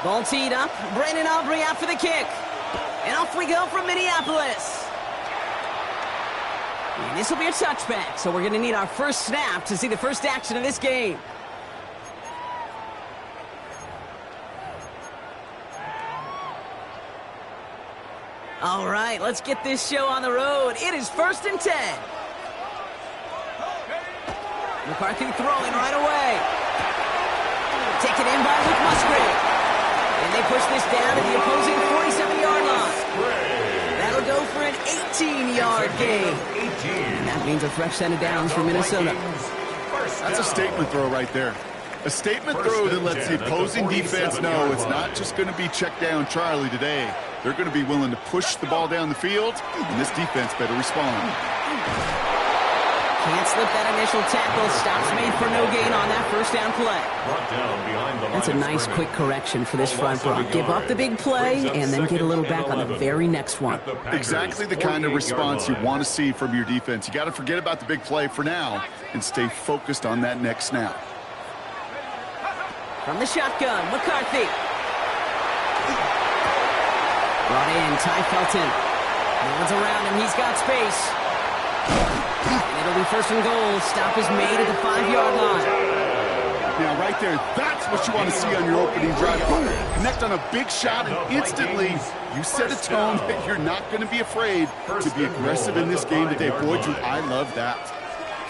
Ball teed up. Brandon Aubrey out for the kick. And off we go from Minneapolis. And this will be a touchback, so we're going to need our first snap to see the first action of this game. All right, let's get this show on the road. It is 1st and 10. McCarthy throwing right away. Taken in by Luke Musgrave. And they push this down to the opposing 47-yard line. That'll go for an 18-yard gain. And that means a fresh set of downs for Minnesota. That's a statement throw right there. A statement throw that lets the opposing defense know it's not just going to be check down Charlie today. They're going to be willing to push the ball down the field, and this defense better respond. Can't slip that initial tackle. Stops made for no gain on that first down play. That's a nice quick correction for this front row. Give up the big play and then get a little back on the very next one. Exactly the kind of response you want to see from your defense. You got to forget about the big play for now and stay focused on that next snap. From the shotgun, McCarthy. Brought in, Ty Felton. No one's around him, he's got space. And it'll be 1st and goal. Stop is made at the 5-yard line. Now, right there, that's what you want to see on your opening drive. Connect on a big shot, and instantly you set a tone that you're not going to be afraid to be aggressive in this game today. Boy, Drew, I love that.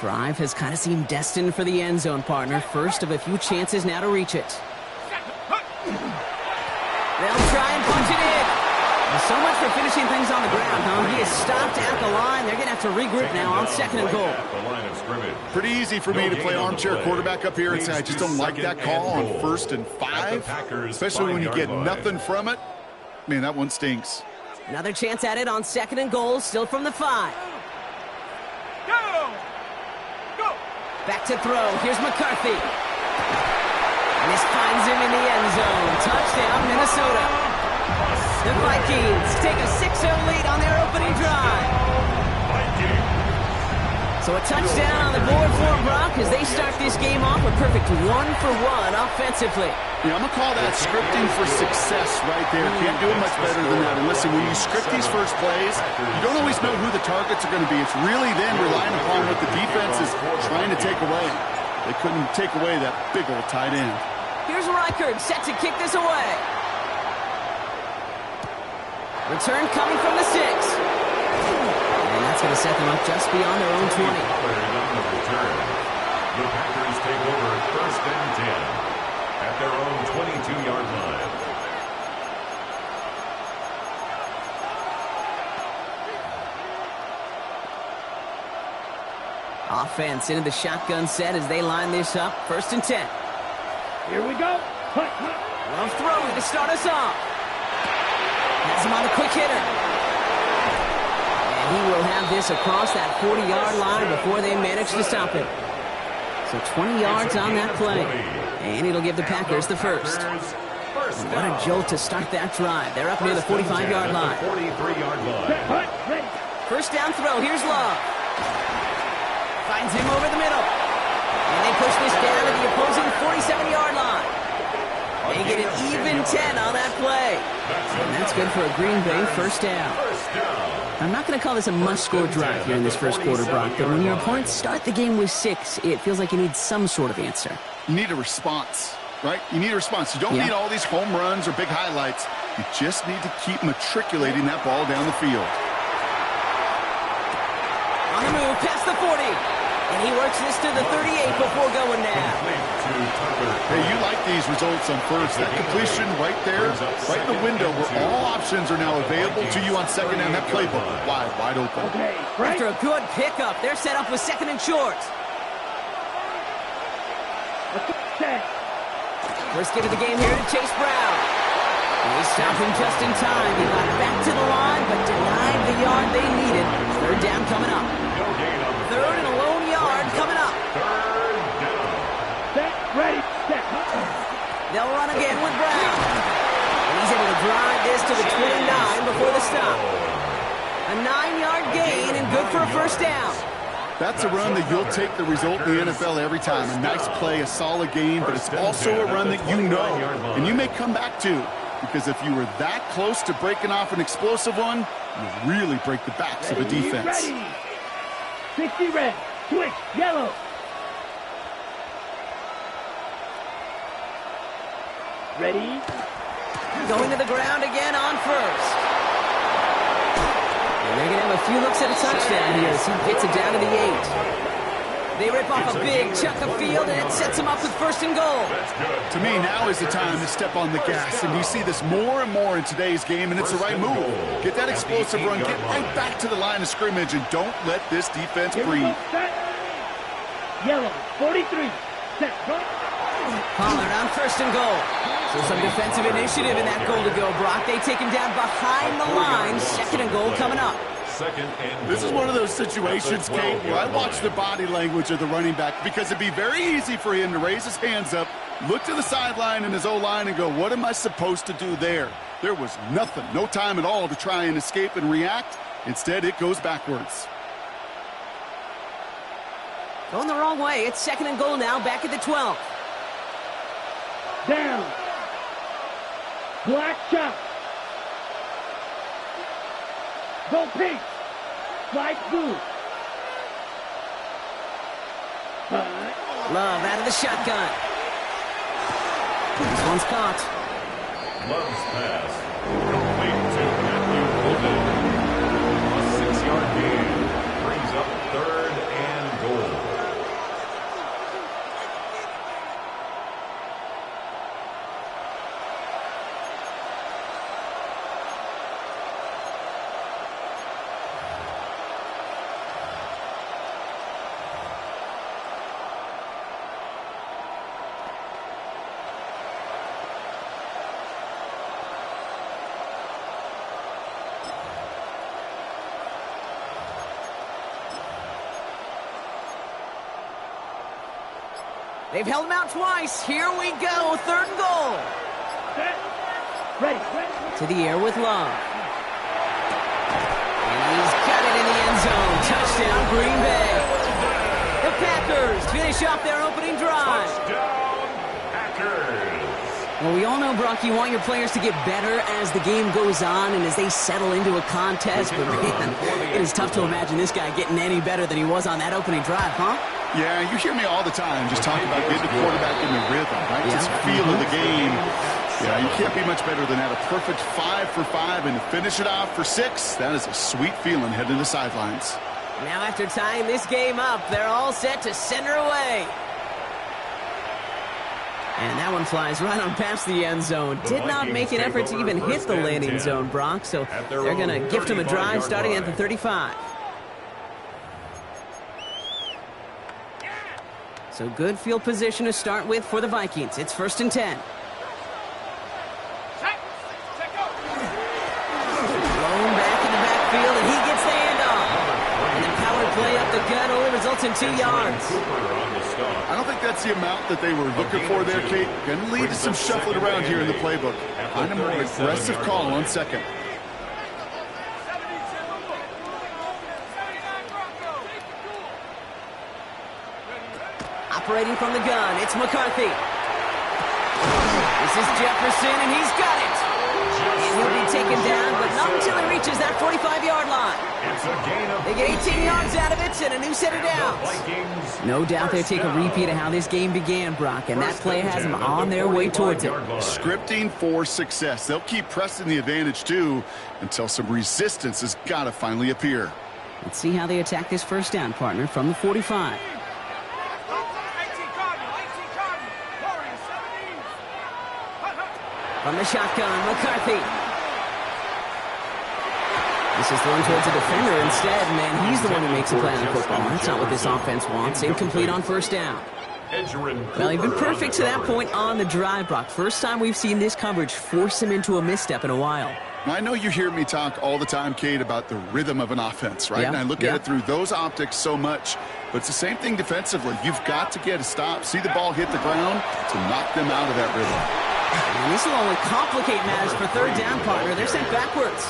Drive has kind of seemed destined for the end zone, partner. First of a few chances now to reach it. They'll try and punch it in. Well, so much for finishing things on the ground, huh? He is stopped at the line. They're going to have to regroup now on 2nd and goal. Pretty easy for me to play armchair quarterback up here and say I just don't like that call on 1st and 5, especially when you get nothing from it. Man, that one stinks. Another chance at it on 2nd and goal, still from the 5. Back to throw. Here's McCarthy. And this finds him in the end zone. Touchdown, Minnesota. The Vikings take a 6-0 lead on their opening drive. So a touchdown on the board for Brock as they start this game off a perfect 1-for-1 offensively. Yeah, I'm going to call that scripting for success right there. Can't do it much better than that. And listen, when you script these first plays, you don't always know who the targets are going to be. It's really then relying upon what the defense is trying to take away. They couldn't take away that big old tight end. Here's Reichard set to kick this away. Return coming from the 6. And that's going to set them up just beyond their own 20. The Packers take over 1st and 10 at their own 22-yard line. Offense into the shotgun set as they line this up. 1st and 10. Here we go. Love throwing to start us off. Has him on the quick hitter. And he will have this across that 40-yard line before they manage to stop him. So 20 yards on that play. And it'll give the Packers the first. And what a jolt to start that drive. They're up near the 45-yard line. 43-yard line. First down throw. Here's Love. Finds him over the middle. And they push this down to the opposing 47-yard line. They get an even 10 on that play. And that's good for a Green Bay first down. I'm not going to call this a must-score drive here in this first quarter, Brock, but when your opponents start the game with 6, it feels like you need some sort of answer. You need a response, right? You need a response. You don't need all these home runs or big highlights. You just need to keep matriculating that ball down the field. On the move, past the 40. And he works this to the 38 before going down. Hey, you like these results on first. That completion right there, right in the window where all options are now available to you on 2nd down. That playbook wide open. After a good pickup, they're set up with 2nd and short. First get of the game here to Chase Brown. They stopped him just in time. He got back to the line, but denied the yard they needed. 3rd down coming up. 3rd and a lone yard coming up. 3rd down. Set, ready, set. They'll run again with Brown. And he's able to drive this to the 29 before the stop. A 9-yard gain and good for a first down. That's a run that you'll take the result in the NFL every time. A nice play, a solid game, but it's also a run that you know and you may come back to. Because if you were that close to breaking off an explosive one, you really break the backs of a defense. Ready. 60 red, switch, yellow. Ready. Going to the ground again on first. And they're going to have a few looks at a touchdown here as he gets it down to the 8. They rip off a big chunk of field, and it sets them up with first and goal. To me, now is the time to step on the gas, and you see this more and more in today's game, and it's the right move. Get that explosive run, get right back to the line of scrimmage, and don't let this defense breathe. Yellow, 43, set, go. Pollard on first and goal. So some defensive initiative in that goal to go, Brock. They take him down behind the line. Second and goal coming up. This is one of those situations, Kate, where I watch the body language of the running back because it'd be very easy for him to raise his hands up, look to the sideline and his O-line and go, what am I supposed to do there? There was nothing, no time at all to try and escape and react. Instead, it goes backwards. Going the wrong way. It's second and goal now, back at the 12. Down. Black shot. Go pink. Slide blue. Love out of the shotgun. This one's caught. Love's pass. Complete to Matthew Golden. A 6-yard gain. Brings up third and goal. They've held him out twice. Here we go. Third and goal. Set. Ready. To the air with Love. And he's got it in the end zone. Touchdown, Green Bay. The Packers finish off their opening drive. Touchdown, Packers. Well, we all know, Brock, you want your players to get better as the game goes on and as they settle into a contest. But, man, it is tough to imagine this guy getting any better than he was on that opening drive, huh? Yeah, you hear me all the time just talking about getting the quarterback in the rhythm, right? Just feel of the game. Yeah, you can't be much better than that. A perfect 5 for 5 and to finish it off for 6. That is a sweet feeling heading to the sidelines. Now after tying this game up, they're all set to send her away. And that one flies right on past the end zone. Did not make an effort to even hit the landing zone, Brock. So they're going to gift him a drive starting at the 35. So good field position to start with for the Vikings. It's first and 10. Thrown back in the backfield, and he gets the handoff. And the power play up the gut only results in 2 yards. I don't think that's the amount that they were looking for there, Kate. Going to lead to some shuffling around here in the playbook. Find a more aggressive call on second. Operating from the gun, it's McCarthy. This is Jefferson, and he's got it. And he'll be taken down, but not until he reaches that 45-yard line. They get 18 yards out of it and a new set of downs. No doubt they'll take a repeat of how this game began, Brock, and that play has them on their way towards it. Scripting for success. They'll keep pressing the advantage, too, until some resistance has got to finally appear. Let's see how they attack this first down, partner, from the 45. From the shotgun, McCarthy. This is thrown towards a defender instead, and he's the one who makes a play on the football. That's not what this offense wants. Incomplete on first down. Well, he's been perfect to that point on the drive, Brock. First time we've seen this coverage force him into a misstep in a while. I know you hear me talk all the time, Kate, about the rhythm of an offense, right? And I look at it through those optics so much. But it's the same thing defensively. You've got to get a stop, see the ball hit the ground to knock them out of that rhythm. And this will only complicate matters for third down, partner. They're sent backwards.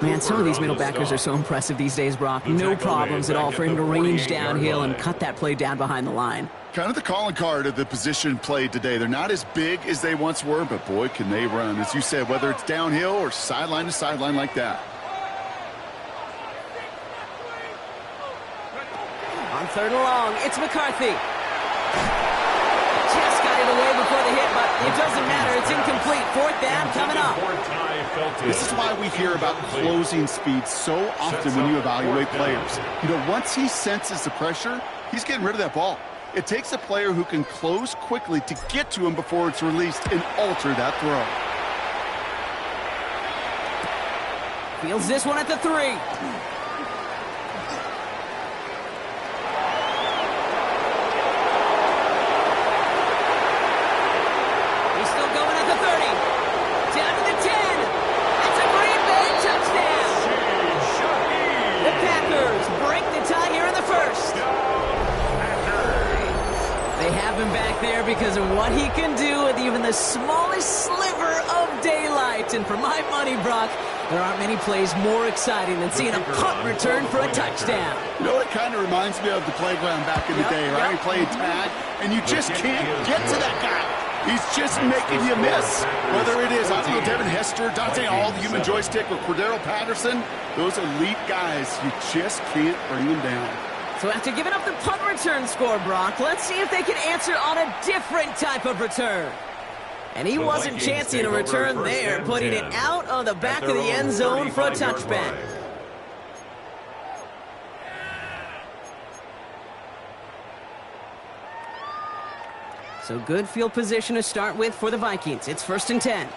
Man, some of these middle backers are so impressive these days, Brock. No problems at all for him to range downhill and cut that play down behind the line. Kind of the calling card of the position played today. They're not as big as they once were, but boy, can they run. As you said, whether it's downhill or sideline to sideline like that. On 3rd and long, it's McCarthy. Just got it away before the hit, but it doesn't matter. It's incomplete. 4th down coming up. This is why we hear about closing speed so often when you evaluate players. You know, once he senses the pressure, he's getting rid of that ball. It takes a player who can close quickly to get to him before it's released and alter that throw. Fields this one at the 3. Because of what he can do with even the smallest sliver of daylight. And for my money, Brock, there aren't many plays more exciting than seeing a punt return for a touchdown. You know, it kind of reminds me of the playground back in the day, right? You play tag, and you just can't get to that guy. He's just making you miss. Whether it is, I don't know, Devin Hester, Dante Hall, the human joystick, or Cordero Patterson, those elite guys, you just can't bring them down. So after giving up the punt return score, Brock, let's see if they can answer on a different type of return. And he wasn't chancing a return there, putting it out of the back of the end zone for a touchback. So good field position to start with for the Vikings. It's 1st and 10.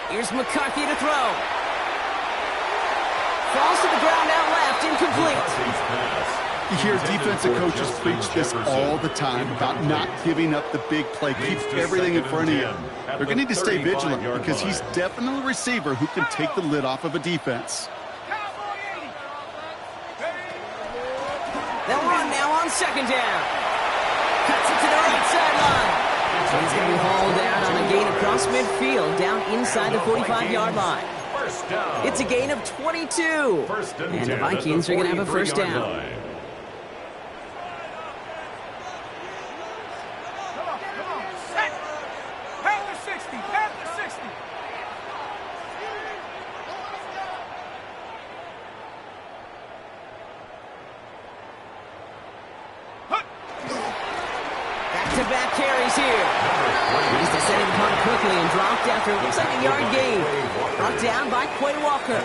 Here's McCarthy to throw. Falls to the ground out left, incomplete. You hear defensive coaches preach this all the time about not giving up the big play. Keep everything in front of you. They're going to need to stay vigilant because he's definitely a receiver who can take the lid off of a defense. They'll run now on 2nd down. Cuts it to the right sideline. He's going to be hauled out on a gain across midfield, down inside the 45-yard line. It's a gain of 22. And the Vikings are going to have a 1st down. Back-to-back carries here. He's descending the punt quickly and dropped after it looks like a yard gain. Brought down by Quay Walker.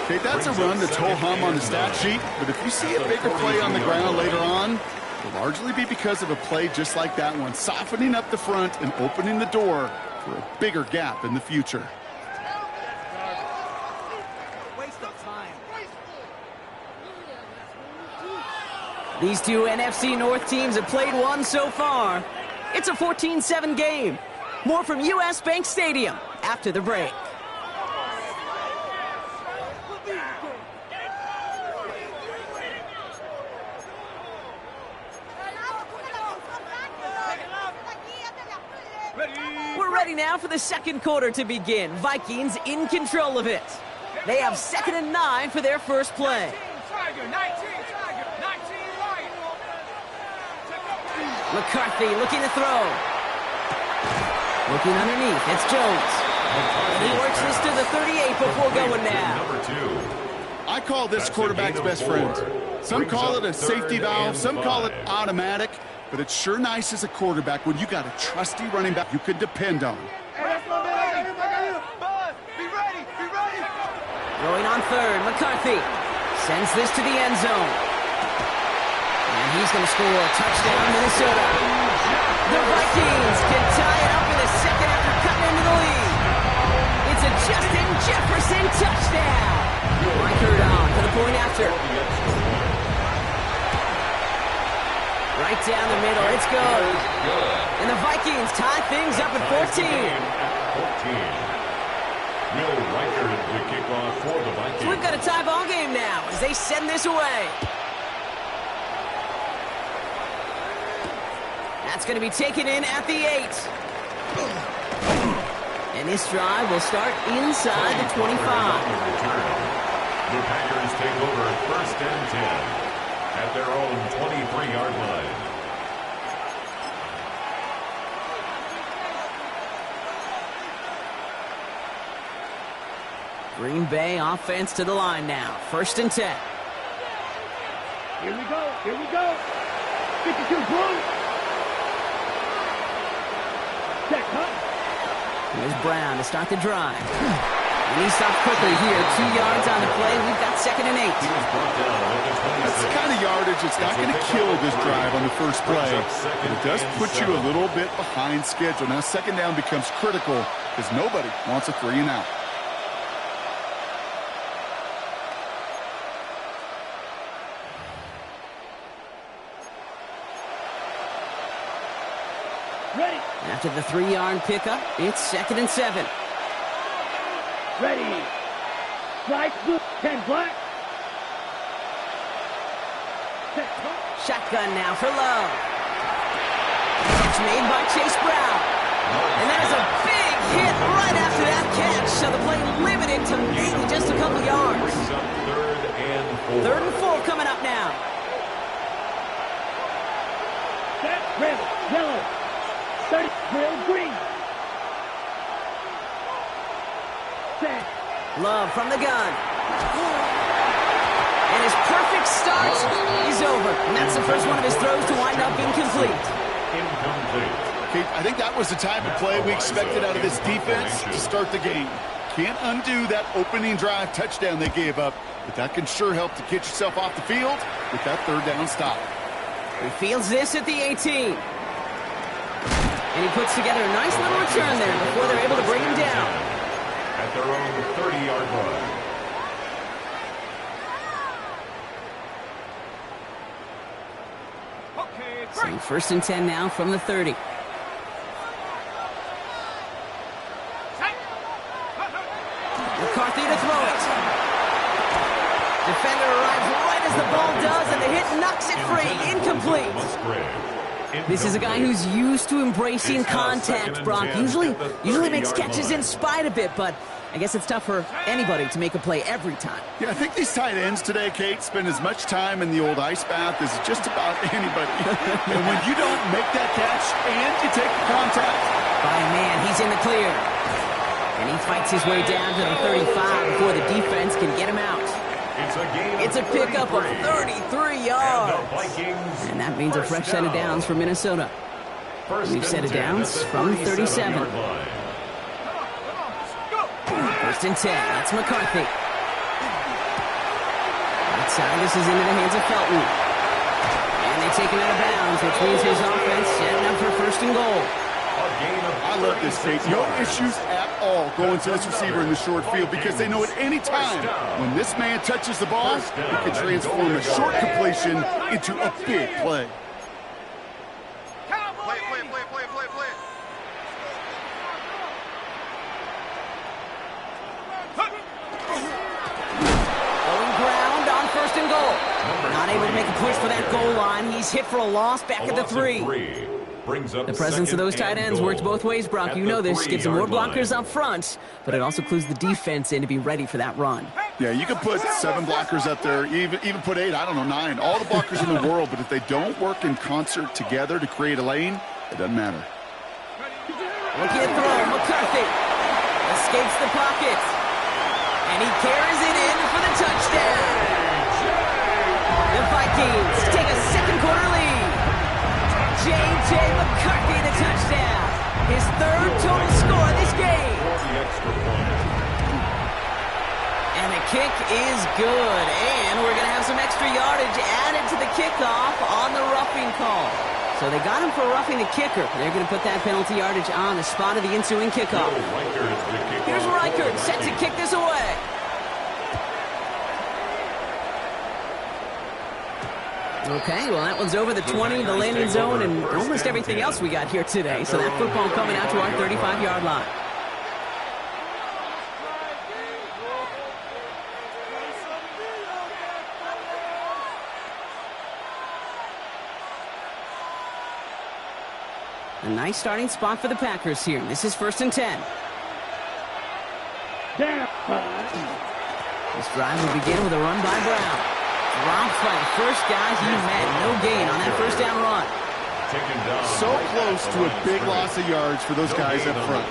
Okay, that's a run that's ho-hum on the stat sheet, but if you see a bigger play on the ground later on, it'll largely be because of a play just like that one, softening up the front and opening the door for a bigger gap in the future. These two NFC North teams have played one so far. It's a 14-7 game. More from US Bank Stadium after the break. We're ready now for the 2nd quarter to begin. Vikings in control of it. They have 2nd and 9 for their first play. McCarthy looking to throw. Looking underneath, it's Jones. And he works this to the 38 before going now. I call this quarterback's best friend. Some call it a safety valve, some call it automatic, but it's sure nice as a quarterback when you got a trusty running back you can depend on. Going on 3rd, McCarthy sends this to the end zone. And he's going to score a touchdown, Minnesota. The Vikings can tie it up in the 2nd after cutting into the lead. It's a Justin Jefferson touchdown. Reichard on for the point after. Right down the middle, it's good. And the Vikings tie things up at 14. Will Reichard to kick off for the Vikings. So we've got a tie ball game now as they send this away. That's going to be taken in at the 8. And this drive will start inside the 25. The Packers take over 1st and 10 at their own 23-yard line. Green Bay offense to the line now. 1st and 10. Here we go. Here we go. 52 blue. Check, huh? Here's Brown to start the drive. And he stops quickly here. 2 yards on the play. We've got 2nd and 8. That's the kind of yardage that's not going to kill this drive on the first play. But it does put you a little bit behind schedule. Now 2nd down becomes critical because nobody wants a 3 and out. Ready. After the 3-yard pickup, it's 2nd and 7. Ready. Flight blue. 10 black. Check, huh? Shotgun now for Love. Catch made by Chase Brown. And that is a big hit right after that catch. So the play limited to maybe just a couple yards. 3rd and 4 coming up now. Set. Red. Yellow. 30. Grill. Green. Set. Love from the gun. And his perfect start is over. And that's the first one of his throws to wind up incomplete. Okay, I think that was the type of play we expected out of this defense to start the game. Can't undo that opening drive touchdown they gave up, but that can sure help to get yourself off the field with that 3rd down stop. He fields this at the 18. And he puts together a nice little return there before they're able to bring him down. At their own 30-yard line. So 1st and 10 now from the 30. McCarthy to throw it. Defender arrives right as the ball does, and the hit knocks it free. Incomplete. This is a guy who's used to embracing contact, Brock. Usually makes catches in spite of it, but I guess it's tough for anybody to make a play every time. Yeah, I think these tight ends today, Kate, spend as much time in the old ice bath as just about anybody. And when you don't make that catch and you take the contact. By man, he's in the clear. And he fights his way down to the 35 before the defense can get him out. It's a pickup of 33 yards. And that means a fresh set of downs for Minnesota. We've set of downs from 37. 1st and 10. That's McCarthy. Outside, this is into the hands of Felton. And they take him out of bounds, which means his offense setting up for 1st and goal. I love this, Kate. No issues at all going to this receiver in the short field because they know at any time when this man touches the ball, he can transform a short completion into a big play. Going ground on 1st and goal. Not able to make a push for that goal line. He's hit for a loss back at the 3. The presence of those tight ends works both ways, Brock. You know this. Gives them more blockers up front, but it also clues the defense in to be ready for that run. Yeah, you can put 7 blockers up there, even put 8, I don't know, 9. All the blockers in the world, but if they don't work in concert together to create a lane, it doesn't matter. Looking at throw, McCarthy escapes the pocket, and he carries it in for the touchdown. The Vikings take a second quarter lead. J.J. McCarthy the touchdown. His 3rd total score this game. And the kick is good. And we're going to have some extra yardage added to the kickoff on the roughing call. So they got him for roughing the kicker. They're going to put that penalty yardage on the spot of the ensuing kickoff. Here's Reichert set to kick this away. Okay, well, that one's over the 20, the landing zone, and almost everything else we got here today. So that football coming out to our 35-yard line. A nice starting spot for the Packers here. This is 1st and 10. Down. This drive will begin with a run by Brown. Dropped by the first guy he met. No gain on that first down run. So close to a big loss of yards for those guys up front.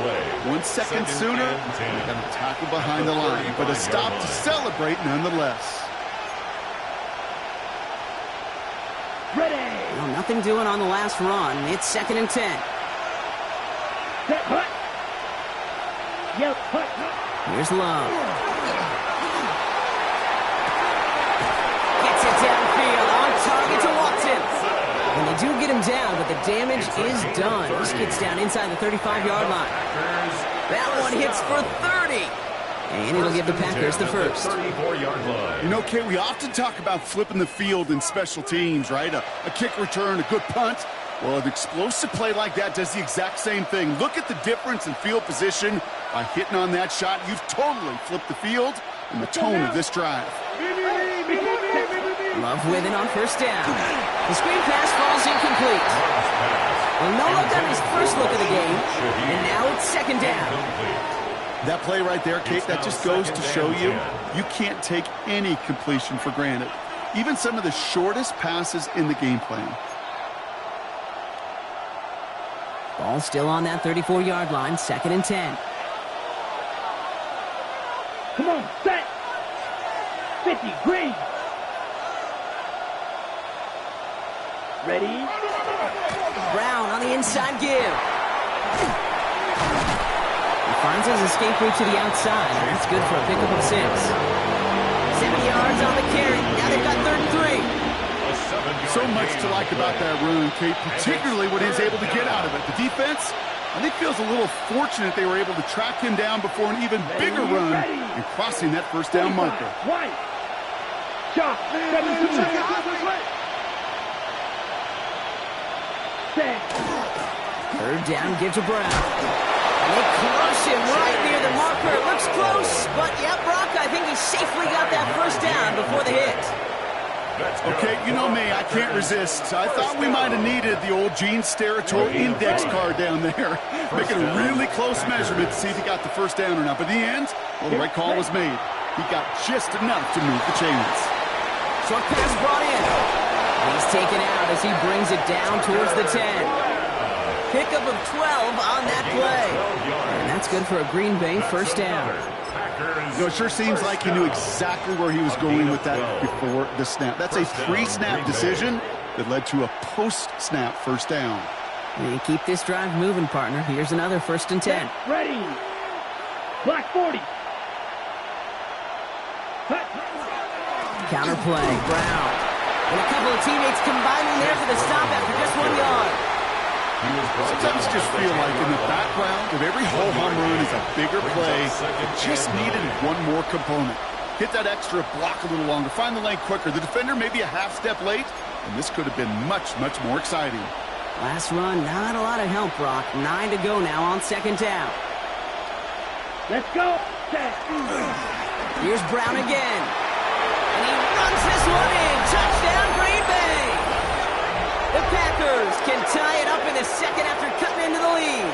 1 second sooner, they got a tackle behind the line, but a stop to celebrate nonetheless. Ready. Well, nothing doing on the last run. It's 2nd and 10. Set. Hut. Yep. Hut. Here's Love. Gets it downfield, on target to Watson. And they do get him down, but the damage is done. This gets down inside the 35-yard line. That one hits for 30. And it'll give the Packers the first. You know, Kate, we often talk about flipping the field in special teams, right? A kick return, a good punt. Well, an explosive play like that does the exact same thing. Look at the difference in field position. By hitting on that shot, you've totally flipped the field and the tone of this drive. Love with it on first down. The screen pass falls incomplete. Well, no look on his first look of the game. And now it's 2nd down. That play right there, Kate, that just goes to show you, you can't take any completion for granted. Even some of the shortest passes in the game plan. Ball still on that 34-yard line, 2nd and 10. Come on, set. 50, green. Ready. Brown on the inside give. He finds his escape route to the outside, and that's good for a pickup of 6. 70 yards on the carry. Now they've got 3rd and 3. So much to like about that run, Kate, particularly when he's able to get out of it. The defense, I think, feels a little fortunate they were able to track him down before an even bigger run and crossing that first down marker. White. Shot. 7-2. Set. 3rd down, give to Brown. And they crush him right near the marker. It looks close, but yeah, Brock, I think he safely got that first down before the hit. Okay, you know me, I can't resist. I thought we might have needed the old Gene Steratore index card down there. Making a really close measurement to see if he got the first down or not. But in the end, well, the right call was made. He got just enough to move the chains. Short pass brought in. He's taken out as he brings it down towards the 10. Pickup of 12 on that play. And that's good for a Green Bay first down. You know, it sure seems like he knew exactly where he was going with that before the snap. That's a pre-snap decision that led to a post-snap first down. You keep this drive moving, partner. Here's another 1st and 10. Ready. Black 40. Counterplay, Brown. And a couple of teammates combining there for the stop after just 1 yard. Sometimes just feel like in the background of every ho-hum run is a bigger play. It just needed one more component. Hit that extra block a little longer. Find the lane quicker. The defender maybe a half step late, and this could have been much, much more exciting. Last run, not a lot of help, Brock. 9 to go now on 2nd down. Let's go. Here's Brown again. And he runs this one in. Touchdown, Green Bay. The Packers can tie it up in the second after cutting into the lead.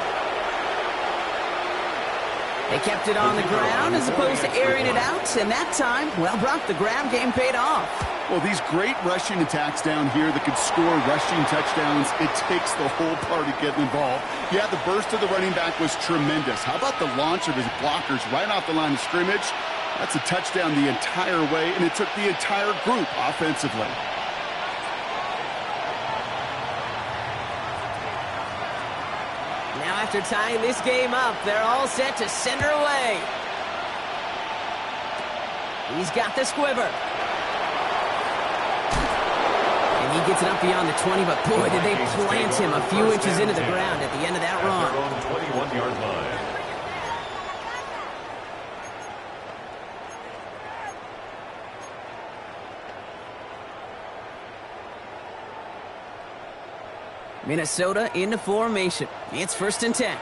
They kept it on the ground as opposed to airing it out, and that time, well, Brock, the ground game paid off. Well, these great rushing attacks down here that could score rushing touchdowns, it takes the whole party getting involved. Yeah, the burst of the running back was tremendous. How about the launch of his blockers right off the line of scrimmage? That's a touchdown the entire way, and it took the entire group offensively. Now after tying this game up, they're all set to send her away. He's got the squiver. And he gets it up beyond the 20, but boy, did they plant him a few inches into the ground at the end of that run. 21-yard line. Minnesota into formation. It's 1st and 10.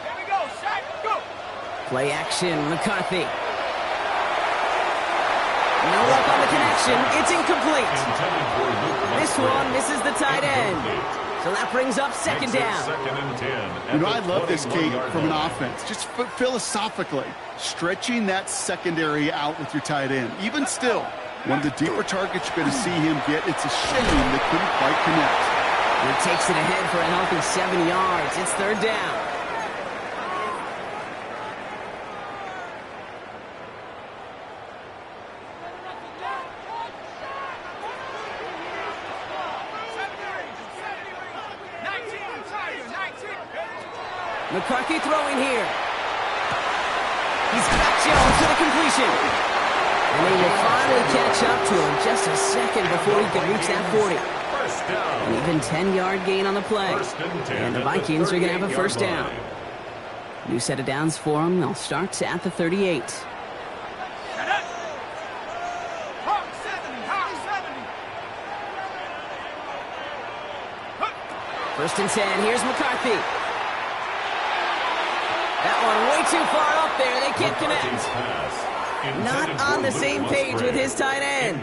Here we go, shot, go. Play action, McCarthy. No luck on the connection. It's incomplete. This one misses the tight end. So So that brings up second down. Second and 10. You know, I love this, Kate, from an offense. Just philosophically, stretching that secondary out with your tight end. Even still, one of the deeper targets you're going to see him get, it's a shame they couldn't quite connect. It takes it ahead for a healthy 7 yards. It's third down. McCarthy throwing here. He's got Jones to the completion. And they will finally catch up to him just a second before he can reach that 40. An even 10-yard gain on the play. And the Vikings are going to have a first down. New set of downs for them. They'll start at the 38. First and 10. Here's McCarthy. That one way too far up there. They can't connect. Not on the same page with his tight end.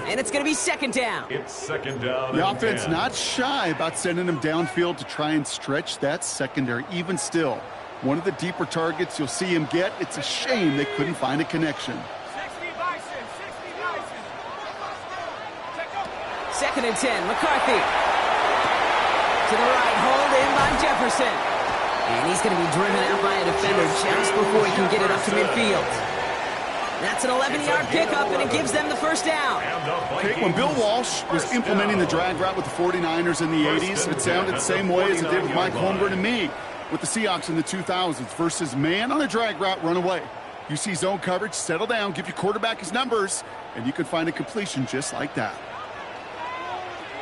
And it's going to be second down. It's second down. The offense not shy about sending him downfield to try and stretch that secondary. Even still, one of the deeper targets you'll see him get. It's a shame they couldn't find a connection. Second and 10. McCarthy. To the right. Hold in by Jefferson. And he's going to be driven out by a defender just before he can get it up to midfield. That's an 11-yard pickup, and it gives them the first down. Okay, when Bill Walsh was implementing the drag route with the 49ers in the 80s, it sounded the same way as it did with Mike Holmgren and me with the Seahawks in the 2000s versus man on a drag route, run away. You see zone coverage, settle down, give your quarterback his numbers, and you can find a completion just like that.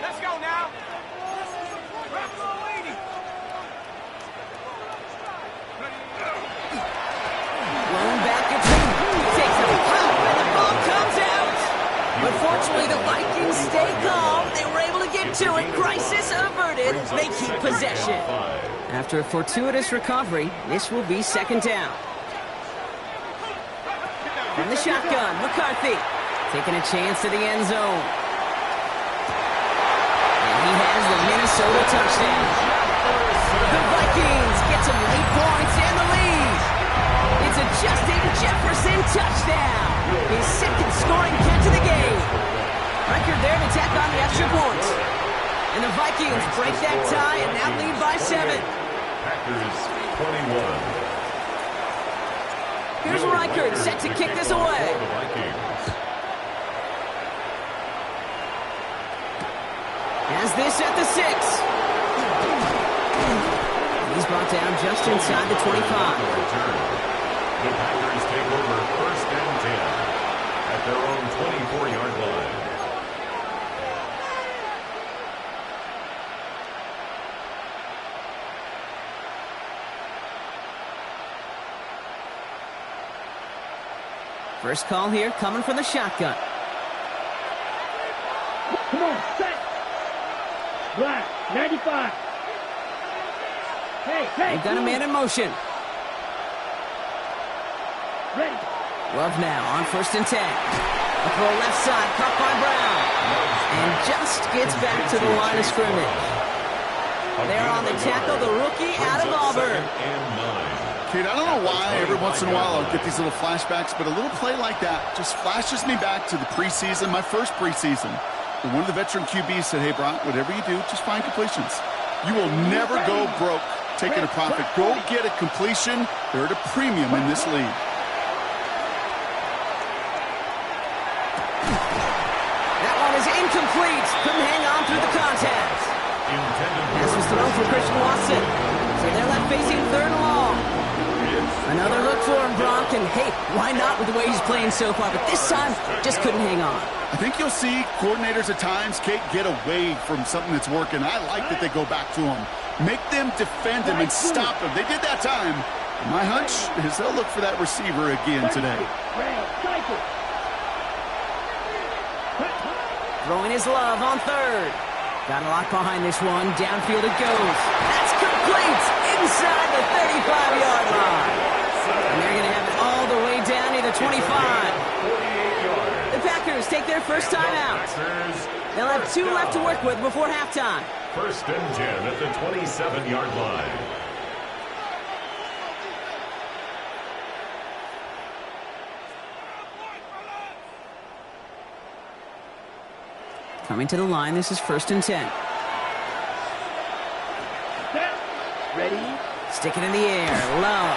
Let's go now. Unfortunately, the Vikings stay calm. They were able to get to it. Crisis averted. They keep possession. After a fortuitous recovery, this will be second down. From the shotgun, McCarthy taking a chance to the end zone. And he has the Minnesota touchdown. The Vikings get some late points and the lead. It's a Justin Jefferson touchdown. His second scoring catch of the game. Record there to tack on the extra points. And the Vikings break that tie and now lead by 7. Packers 21. Here's Reichert set to kick this away. Has this at the 6. He's brought down just inside the 25. The Packers take over first and 10 at their own 24-yard line. First call here coming from the shotgun. Come on, set. Black, 95. Hey, They've got a man in motion. Ready. Love now on first and 10. A throw left side, caught by Brown. And just gets back to the line of scrimmage. There on the tackle, the rookie out of Auburn. Kid, I don't know why every once in a while I'll get these little flashbacks, but a little play like that just flashes me back to the preseason, my first preseason. And one of the veteran QBs said, hey, Brock, whatever you do, just find completions. You will never go broke taking a profit. Go get a completion. They're at a premium in this league. That one is incomplete. Couldn't hang on through the contact. Pass was thrown for Christian Watson. So they're left facing third and long. Another look for him, Brock, and hey, why not with the way he's playing so far? But this time, just couldn't hang on. I think you'll see coordinators at times, Kate, get away from something that's working. I like that they go back to him. Make them defend him and stop him. They did that time. My hunch is they'll look for that receiver again today. Throwing his love on third. Got a lock behind this one. Downfield it goes. That's complete inside the 35-yard line. And they're going to have it all the way down to the 25. The Packers take their first time out. They'll have 2 left to work with before halftime. First and 10 at the 27-yard line. Coming to the line, this is first and 10. Set. Ready. Stick it in the air. Love.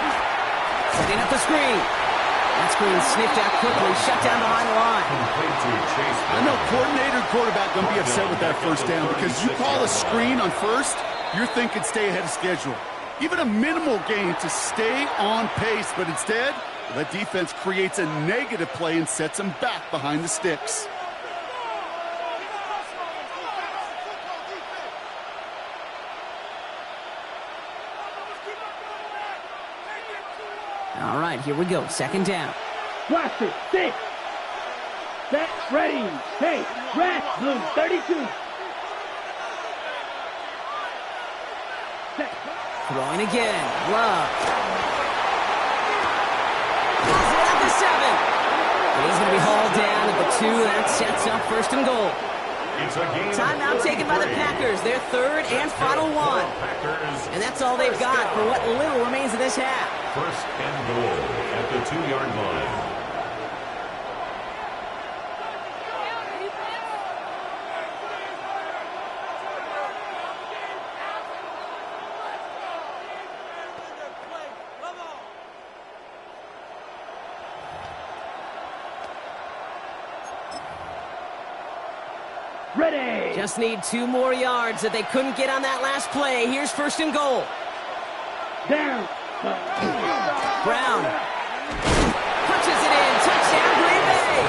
Setting up the screen. That screen sniffed out quickly. Shut down behind the line. Complete to Chase. I know coordinator and quarterback going to be upset with that first down because you call a screen on first, you're thinking stay ahead of schedule. Even a minimal gain to stay on pace, but instead, that defense creates a negative play and sets them back behind the sticks. All right, here we go. Second down. Watch it. 6. Set. Ready. Hey. Red. Blue. 32. Set. Throwing again. Love. Pulls it at the 7. And he's going to be hauled down at the 2. That sets up first and goal. It's a game. Timeout taken by the Packers. Their third and final one. And that's all they've got for what little remains of this half. First and goal at the 2-yard line. Ready. Just need 2 more yards that they couldn't get on that last play. Here's first and goal. Down. Brown punches it in. Touchdown, Green Bay.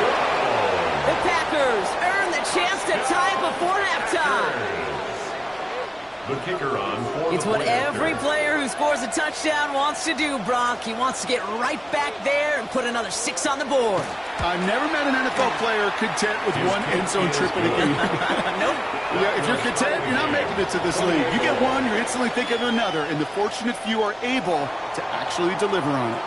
The Packers earn the chance to tie it before halftime. The kicker on for It's the what point every after. player who scores a touchdown wants to do, Brock. He wants to get right back there and put another 6 on the board. I've never met an NFL player content with one end zone trip in a game. Nope. Yeah, if you're content, you're not making it to this league. You get one, you're instantly thinking of another, and the fortunate few are able to actually deliver on it.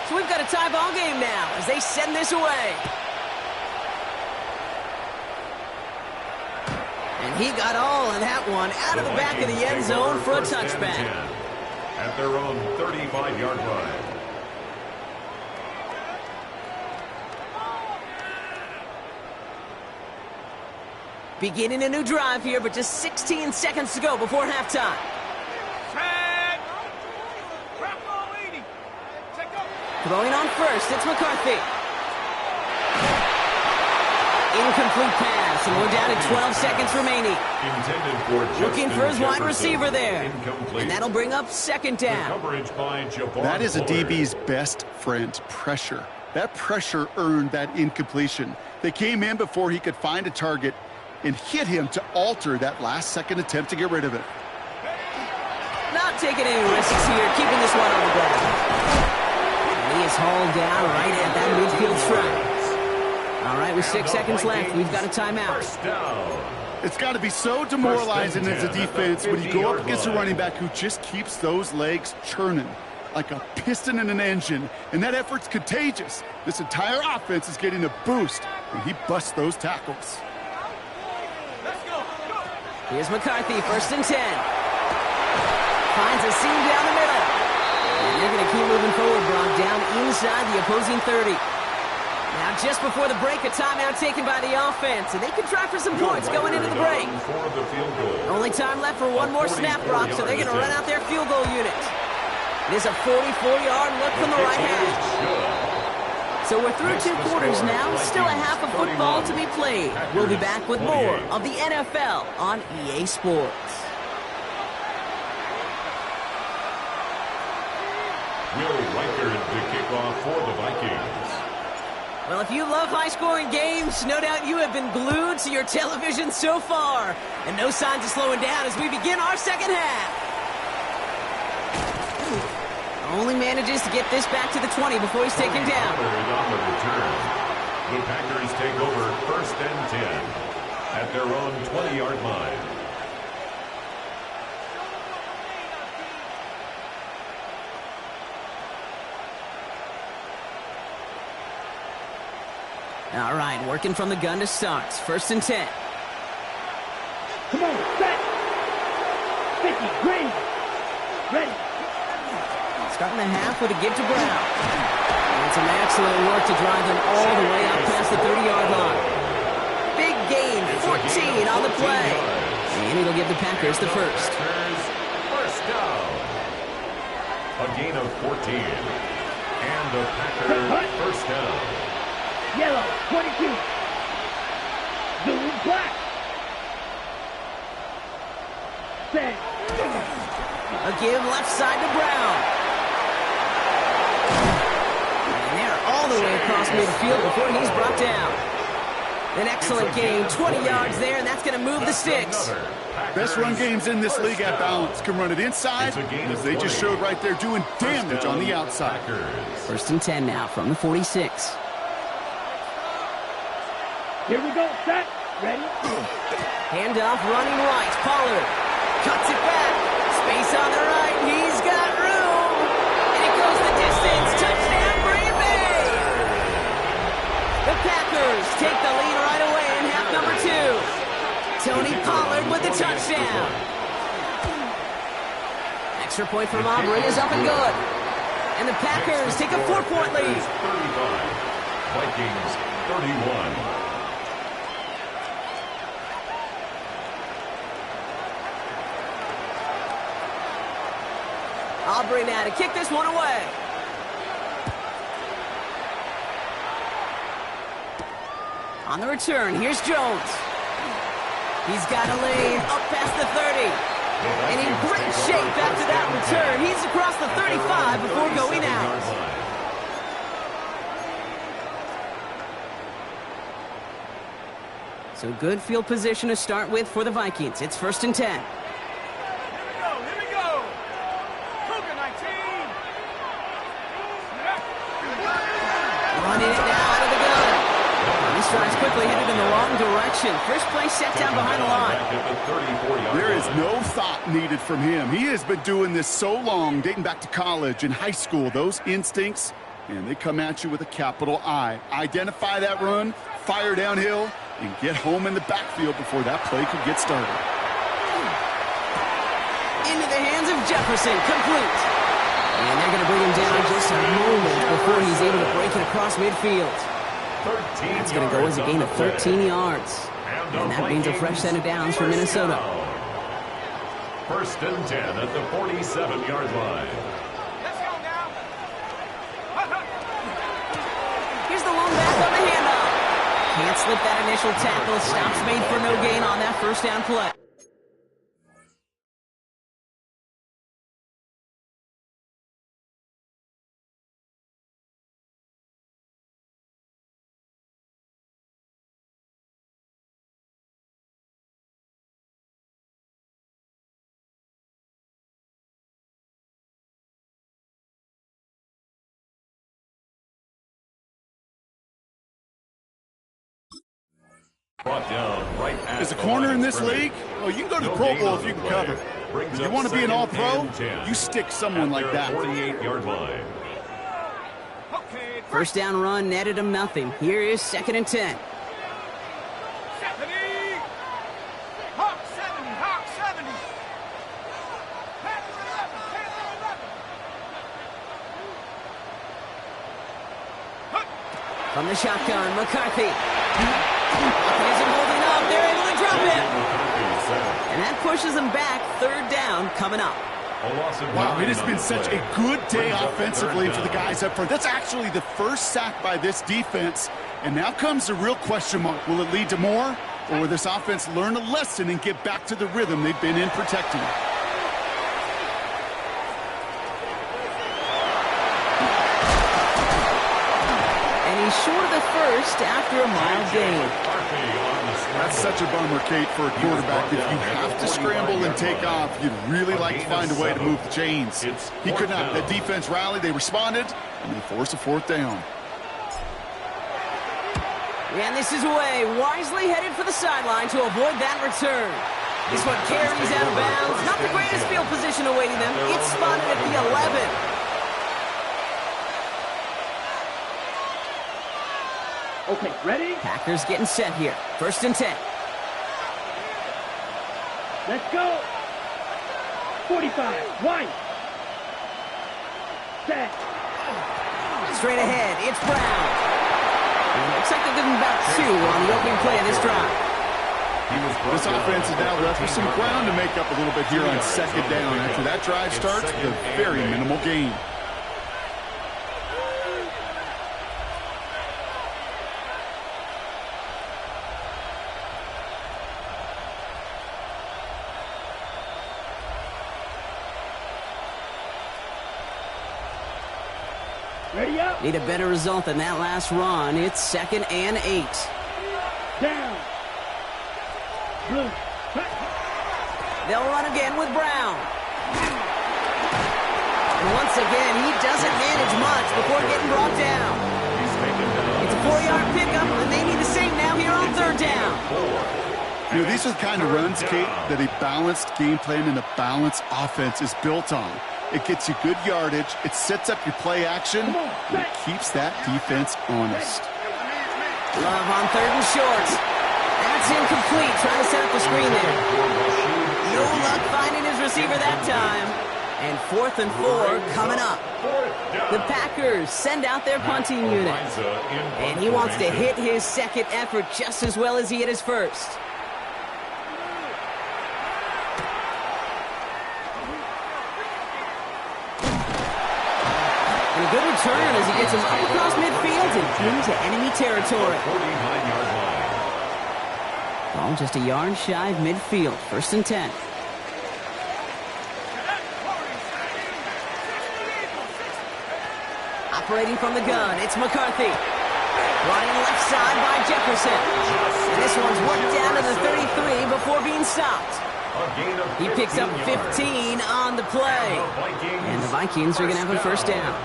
So we've got a tie ball game now as they send this away. And he got all of that one out of the back of the end zone for a touchback. At their own 35-yard line. Beginning a new drive here, but just 16 seconds to go before halftime. Throwing on first, it's McCarthy. Incomplete pass, and we're down to 12 seconds remaining. Intended for Looking for his wide receiver there. Incomplete. And that'll bring up second down. Coverage by Jabbar That is a Fuller. DB's best friend, pressure. That pressure earned that incompletion. They came in before he could find a target and hit him to alter that last-second attempt to get rid of it. Not taking any risks here, keeping this one on the ground. And he is hauled down right at that midfield stripe. All right, with 6 seconds left, we've got a timeout. First down. It's got to be so demoralizing as a defense when you go up against a running back who just keeps those legs churning like a piston in an engine, and that effort's contagious. This entire offense is getting a boost when he busts those tackles. Here's McCarthy, first and 10. Finds a seam down the middle. And they're going to keep moving forward, Brock, down inside the opposing 30. Now, just before the break, a timeout taken by the offense, and they can try for some points going into the break. For the field goal. Only time left for one more snap, Brock, so they're going to run out their field goal unit. It is a 44-yard look from the right hash. So we're through 2 quarters now, still a half of football to be played. We'll be back with more of the NFL on EA Sports. Will Reichard to kick off for the Vikings. Well, if you love high-scoring games, no doubt you have been glued to your television so far. And no signs of slowing down as we begin our second half. Only manages to get this back to the 20 before he's taken down. On the return. The Packers take over first and 10 at their own 20-yard line. All right, working from the gun to start. First and 10. Come on, set. 50, green. Ready. Starting the half with a give to Brown. And some excellent work to drive them all the way up past the 30-yard line. Big gain, 14 on the play. And it'll give the Packers the first. First down. A gain of 14. And the Packers first down. Yellow, 22. Blue, black. Set. A give left side to Brown. And they're all the way across midfield before he's brought down. An excellent gain, 20 yards there, and that's going to move the sticks. Best run games in this league at balance. Can run it inside, as they just showed right there, doing damage on the outside. First and 10 now from the 46. Here we go, set. Ready. Handoff running right. Pollard cuts it back. Space on the right. He's got room. And it goes the distance. Touchdown, Green Bay. The Packers take the lead right away in half number 2. Tony Pollard with the touchdown. Extra point from Aubrey is up and good. And the Packers take a 4-point lead. 35. Vikings 31. Aubrey now to kick this one away. On the return, here's Jones. He's got a lane up past the 30. And in great shape after that return. He's across the 35 before going out. So good field position to start with for the Vikings. It's first and 10. Running it now out of the gun. These drives quickly headed in the wrong direction. First play set down behind the line. There is no thought needed from him. He has been doing this so long, dating back to college and high school. Those instincts, and they come at you with a capital I. Identify that run, fire downhill, and get home in the backfield before that play could get started. Into the hands of Jefferson, complete. And they're going to bring him down just a moment before he's able to break it across midfield. It's going to go as a gain of 13 yards. And that means a fresh set of downs for Minnesota. First and 10 at the 47-yard line. Here's the long back on the handoff. Can't slip that initial tackle. Stops made for no gain on that first down play. Brought down right at As a corner in this league, well, you can go to the Pro Bowl if you can cover. If you want to be an all-pro, you stick someone like that. 48-yard line. First down run netted him nothing. Here is second and 10. From the shotgun, McCarthy. Isn't holding up. They're able to drop it. And that pushes them back. Third down coming up. Wow, it has been such a good day offensively for the guys up front. That's actually the first sack by this defense. And now comes the real question mark. Will it lead to more? Or will this offense learn a lesson and get back to the rhythm they've been in protecting? He's short of the first after a mild gain. That's such a bummer, Kate, for a quarterback. If you have to scramble and take off, you'd really like to find a way to move the chains. He could not. The defense rallied, they responded, and they forced a fourth down. And this is Way, wisely headed for the sideline to avoid that return. This one carries out of bounds. Not the greatest field position awaiting them. It's spotted at the 11. Okay, ready? Packers getting set here. First and 10. Let's go. 45. White. Set. Straight ahead, it's Brown. And it looks like they're giving about 2 on the opening play of this drive. This offense is now left with some ground to make up a little bit here on second down. After that drive starts, with a very minimal gain. Ready up. Need a better result than that last run. It's 2nd and 8. Down. Blue. They'll run again with Brown. And once again, he doesn't manage much before getting brought down. It's a 4-yard pickup, and they need the same now here on 3rd down. You know, these are the kind of runs, Kate, that a balanced game plan and a balanced offense is built on. It gets you good yardage, it sets up your play action, and it keeps that defense honest. Love on 3rd and short. That's incomplete, trying to set up the screen there. No luck finding his receiver that time. And 4th and 4 coming up. The Packers send out their punting unit. And he wants to hit his second effort just as well as he hit his first. And a good return as he gets him up across midfield and into enemy territory. 49-yard line. Ball just a yard shy of midfield. 1st and 10. Operating from the gun, it's McCarthy. Running left side by Jefferson. And this one's worked down to the 33 before being stopped. He picks up 15 on the play. And the Vikings are going to have a 1st down.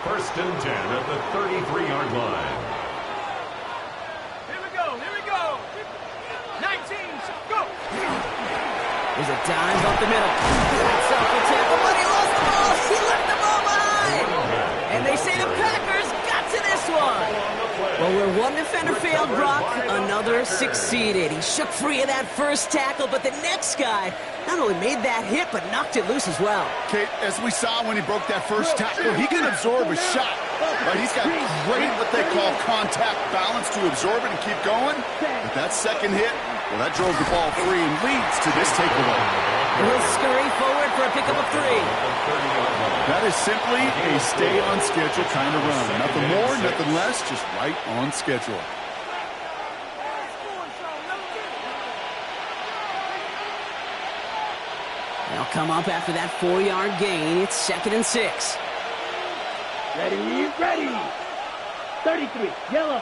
1st and 10 at the 33-yard line. Here we go. 19, go. There's a dive up the middle. That's up for tackle, but he lost the ball. He left the ball behind. And they say the Packers got to this one. Well, where one defender failed, Brock, another succeeded. He shook free of that first tackle, but the next guy not only made that hit, but knocked it loose as well. Kate, as we saw when he broke that first tackle, he can absorb a shot. Right? He's got great, what they call contact balance to absorb it and keep going. But that second hit, well, that drove the ball free and leads to this takeaway. He'll scurry forward for a pickup of 3. That is simply a stay-on-schedule kind of run. Nothing more, nothing less, just right on schedule. They'll come up after that 4-yard gain. It's 2nd and 6. Ready. 33. Yellow.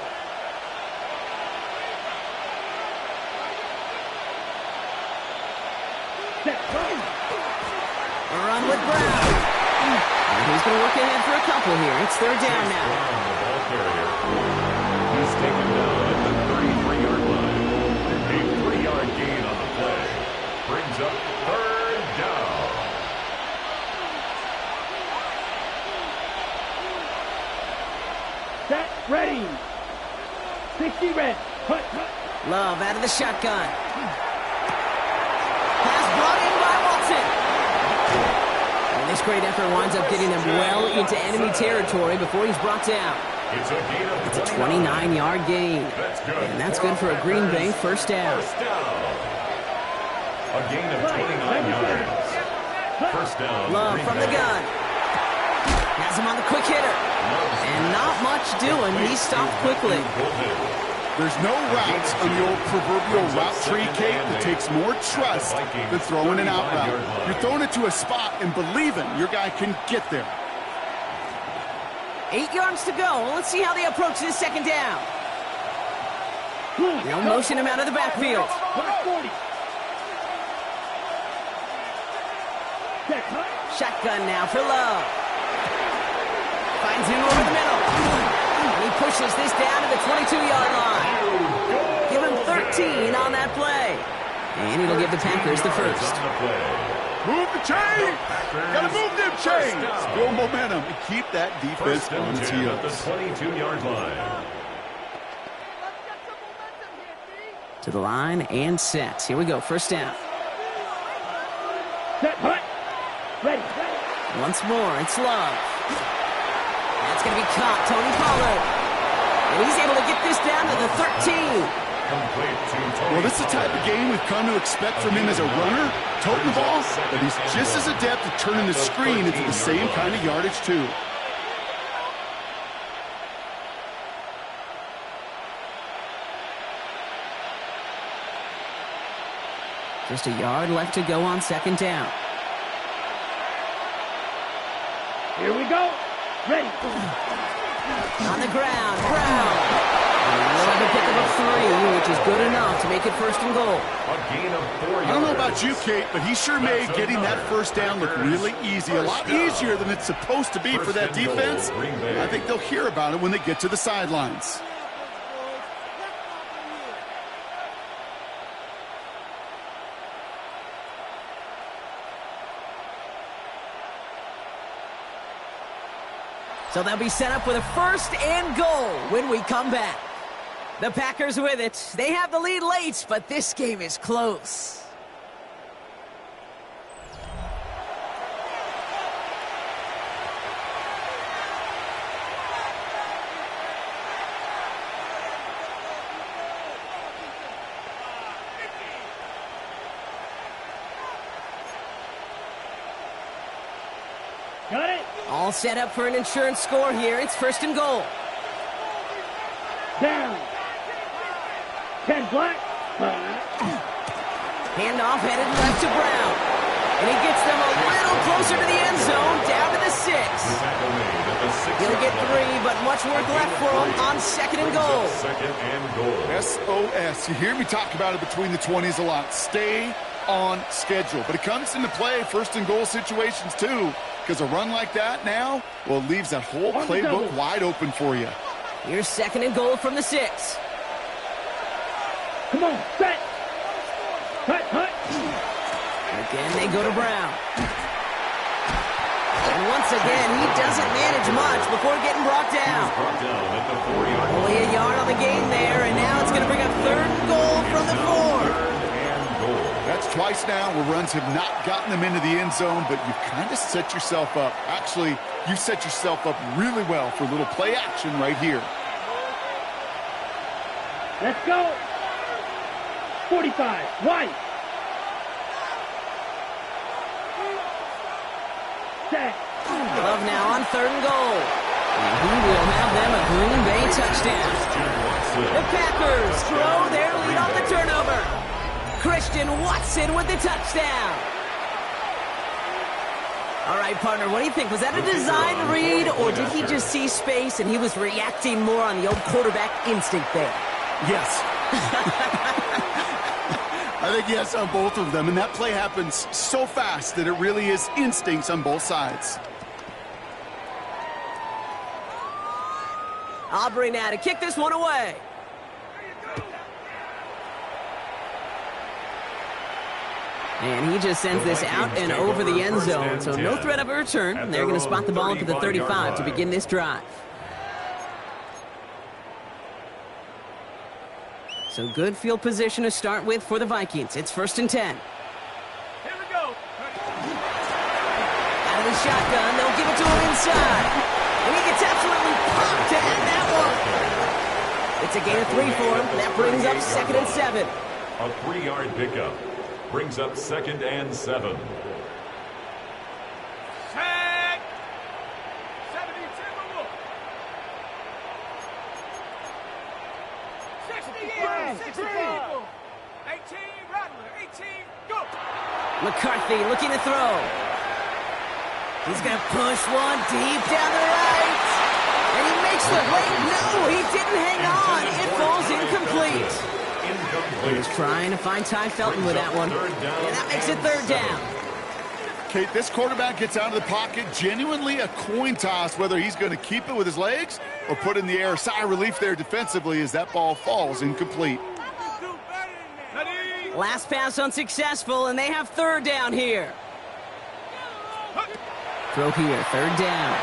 Set. A run with Brown. And he's going to work ahead for a couple here. It's 3rd down now. The ball carrier. He's taken down at the 33-yard line. A 3-yard gain on the play. Brings up 3rd down. Set. Ready. 60 red. Hut. Love out of the shotgun. Pass brought in by Watson. And this great effort winds up getting them well into enemy territory before he's brought down. It's a gain of It's a 29-yard gain. That's good. And that's good for a Green Bay 1st down. First down. A gain of 29 yards. 1st down. Love Green from the Bay. gun. Has him on the quick hitter. And not much doing. He stopped quickly. There's no routes on the old proverbial route tree, Kate, that takes more trust than throwing an out route. You're throwing it to a spot and believing your guy can get there. 8 yards to go. Let's see how they approach this 2nd down. They'll motion him out of the backfield. 40. Set. Shotgun now for Love. Finds him over the middle. And he pushes this down to the 22-yard line. Give him 13 on that play. And it'll give the Packers the 1st. Move the chains! Gotta move them chains! Build momentum and keep that defense on its At the heels. 22-yard line. To the line and set. Here we go. 1st down. Set, hut. Ready. Once more, it's Love. That's going to be caught, Tony Pollard. And he's able to get this down to the 13. Well, this is the type of game we've come to expect from him as a runner, toting the ball, but he's just as adept at turning the screen into the same kind of yardage, too. Just a yard left to go on second down. Here we go. Ready. On the ground, Brown. And he'll have a pickup of 3, which is good enough to make it first and goal. A gain of 4 yards. I don't know about you, Kate, but he sure made getting that first down look really easy. A lot easier than it's supposed to be for that defense. I think they'll hear about it when they get to the sidelines. So they'll be set up with a first and goal when we come back. The Packers with it. They have the lead late, but this game is close. Got it. All set up for an insurance score here. It's first and goal. Down. 10 black. Handoff headed left to Brown. And he gets them a little closer to the end zone, down to the 6. He'll get 3, but much work left for him on second and goal. SOS. You hear me talk about it between the 20s a lot. Stay on schedule. But it comes into play first and goal situations too, because a run like that now, well, it leaves that whole playbook wide open for you. Here's second and goal from the 6. Come on, set. Hut. Again, they go to Brown. And once again, he doesn't manage much before getting brought down. Only a yard on the gain there, and now it's going to bring up third and goal from the 4. That's twice now where runs have not gotten them into the end zone, but you've kind of set yourself up. Actually, you've set yourself up really well for a little play action right here. Let's go. 45. White. Set. Love now on third and goal. And he will have them a Green Bay touchdown. The Packers throw their lead on the turnover. Christian Watson with the touchdown. All right, partner, what do you think? Was that a design read, or did he just see space and he was reacting more on the old quarterback instinct there? Yes. I think yes on both of them, and that play happens so fast that it really is instincts on both sides. Aubrey now to kick this one away. And he just sends this out and over the end zone, so no threat of a return. They're going to spot the ball up at the 35 to begin this drive. So good field position to start with for the Vikings. It's first and 10. Here we go. Out of the shotgun, they'll give it to him inside. And he gets absolutely popped to end that one. It's a gain of 3 for him. That brings up second and 7. A 3-yard pickup brings up second and 7. Tag. 70 Timberwolves. 60 Eagles. 18 Rattler. 18 go. McCarthy looking to throw. He's going to push one deep down the right. And he makes the wait. No, he didn't hang on. It falls incomplete. He was trying to find Ty Felton with that one. And that makes it third down. Kate, this quarterback gets out of the pocket, genuinely a coin toss, whether he's going to keep it with his legs or put it in the air. Sigh of relief there defensively as that ball falls incomplete. Last pass unsuccessful, and they have third down here. Throw here, third down.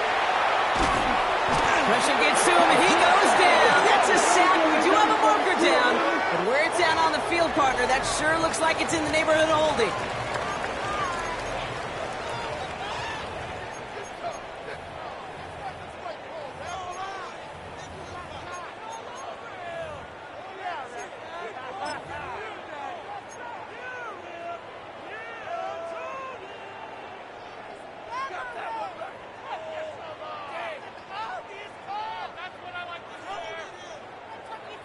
Pressure gets to him, and he goes down. That's a sack. We do have a marker down. But where it's at on the field, partner, that sure looks like it's in the neighborhood of holding.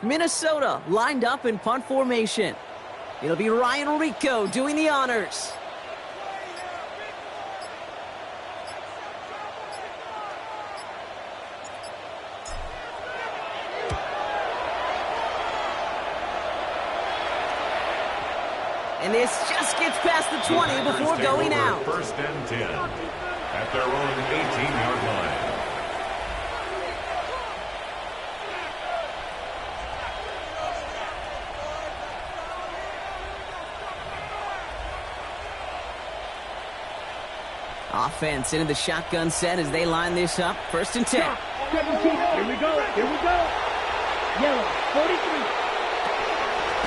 Minnesota lined up in punt formation. It'll be Ryan Rico doing the honors. And this just gets past the 20 before going out. First and 10 at their own 18-yard line. Offense into the shotgun set as they line this up. First and 10. 17. Here we go. Here we go. Yellow. 43.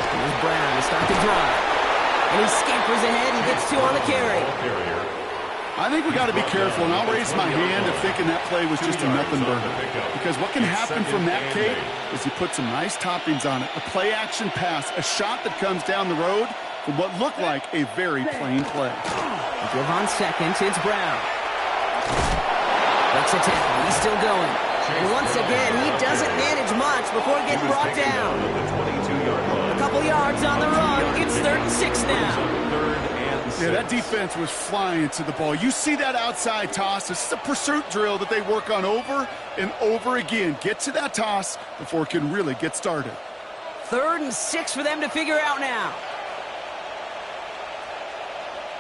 Here's Brown to start the drive. And he scampers ahead and gets 2 on the carry. I think we got to be careful, and I'll raise my hand of thinking that play was just a nothing burger. Because what can happen from that, Kate, is you put some nice toppings on it. A play-action pass, a shot that comes down the road from what looked like a very plain play. Give on second, it's Brown. Breaks a tackle, he's still going. And once again, he doesn't manage much before getting brought down. A couple yards on the run, it's 3rd and 6 now. Yeah, that defense was flying to the ball. You see that outside toss. This is a pursuit drill that they work on over and over again. Get to that toss before it can really get started. 3rd and 6 for them to figure out now.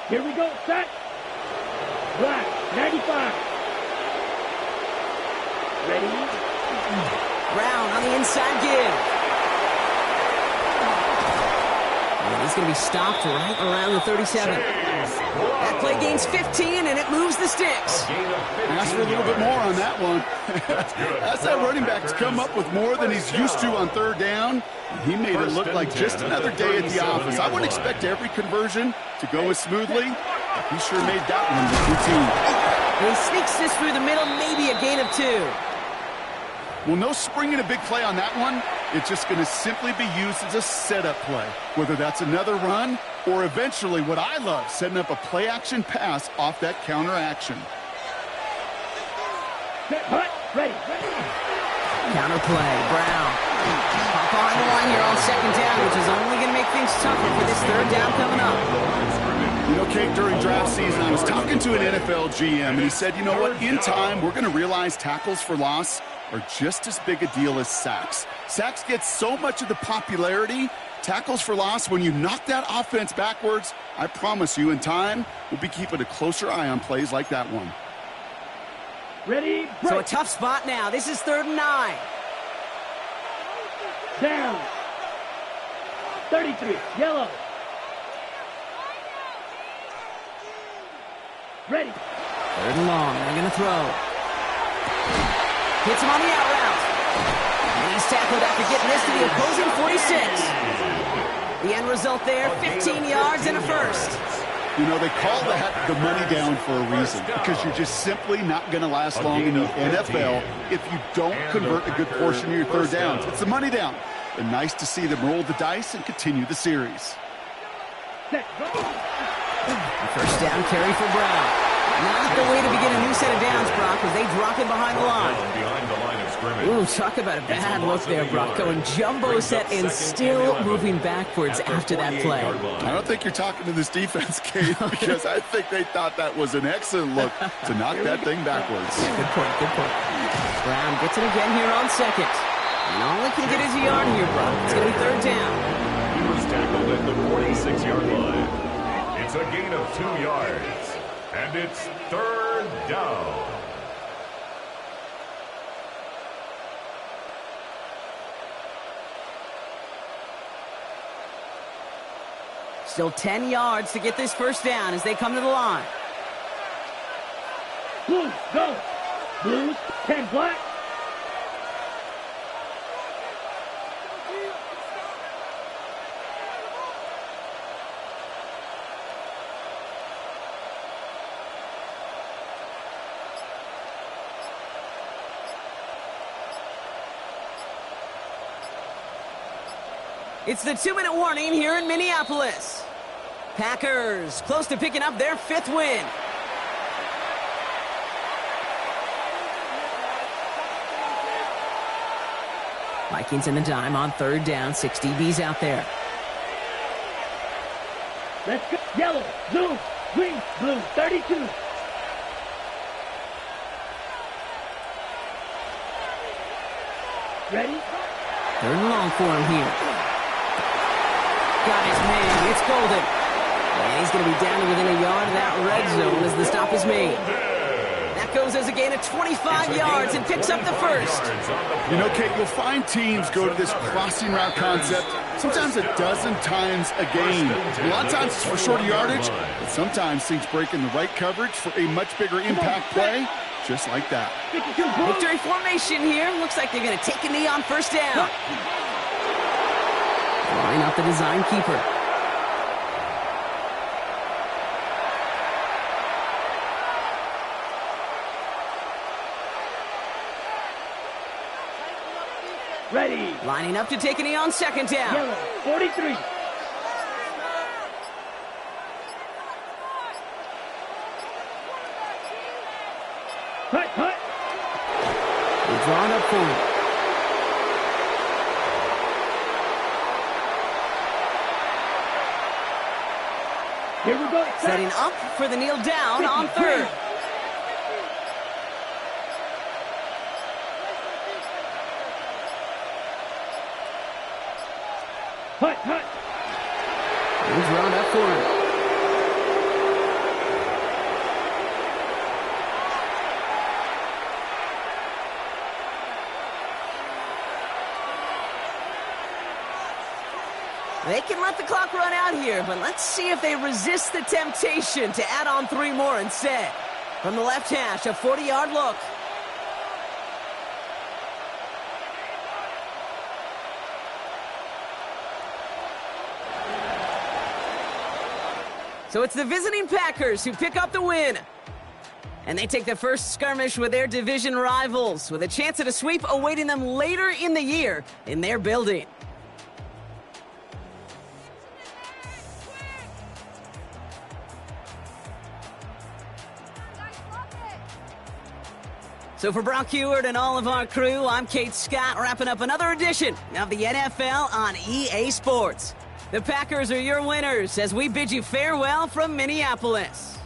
Here we go. Set. Black. 95. Ready. Brown on the inside give. And he's going to be stopped right around the 37. That play gains 15, and it moves the sticks. Ask for a little bit more on that one. As that running back's come up with more than he's used to on 3rd down, he made it look like just another day at the office. I wouldn't expect every conversion to go as smoothly, but he sure made that one look routine. He sneaks this through the middle, maybe a gain of 2. Well, no springing a big play on that one. It's just going to simply be used as a setup play, whether that's another run or eventually what I love, setting up a play-action pass off that counter action. Ready. Counter play, Brown. Hop on the line here on 2nd down, which is only going to make things tougher for this 3rd down coming up. You know, Kate, during draft season, I was talking to an NFL GM, and he said, you know what, in time, we're going to realize tackles for loss are just as big a deal as sacks. Sacks get so much of the popularity. Tackles for loss, when you knock that offense backwards, I promise you, in time, we'll be keeping a closer eye on plays like that one. Ready. Break. So a tough spot now. This is 3rd and 9. Down. 33. Yellow. Ready. 3rd and long. They're going to throw. Hits him on the out route. And he's tackled after getting this to the opposing 46. The end result there, 15 yards and a first. You know, they call that the money down for a reason, because you're just simply not going to last long in the NFL if you don't convert a good portion of your 3rd downs. It's the money down. And nice to see them roll the dice and continue the series. Set. Go. First down carry for Brown. Not the way to begin a new set of downs, Brock, as they drop it behind the line. Ooh, talk about a bad look there, Brock. Going jumbo set and still moving backwards after that play. I don't think you're talking to this defense, Kate, because I think they thought that was an excellent look to knock that thing backwards. Good point, good point. Brown gets it again here on 2nd. And all he can get is a yard here, Brock. It's going to be 3rd down. He was tackled at the 46-yard line. It's a gain of 2 yards. And it's 3rd down. Still 10 yards to get this first down as they come to the line. Blues, go. Blues, 10 black. It's the 2-minute warning here in Minneapolis. Packers close to picking up their 5th win. Vikings in the dime on third down. 6 DBs out there. Let's go. Yellow, blue, green, blue, 32. Ready? Third and long for him here. Got his man. It's Golden. And he's going to be down to within a yard of that red zone as the stop is made. That goes as a gain of 25 yards and picks up the first. You know, Kate, you'll find teams go to this crossing route concept sometimes a dozen times a game. A lot of times it's for shorter yardage, but sometimes things break in the right coverage for a much bigger impact play, just like that. Victory formation here. Looks like they're going to take a knee on first down. Line up the design keeper. Ready. Lining up to take a knee on second down. Yellow, 43. Hut. They're drawn up for him. Here we go. Setting up for the kneel down on third. Hut. He's drawn up for him. They can let the clock run out here, but let's see if they resist the temptation to add on 3 more instead. From the left hash, a 40-yard look. So it's the visiting Packers who pick up the win. And they take the first skirmish with their division rivals, with a chance at a sweep awaiting them later in the year in their building. So for Brock Heward and all of our crew, I'm Kate Scott, wrapping up another edition of the NFL on EA Sports. The Packers are your winners as we bid you farewell from Minneapolis.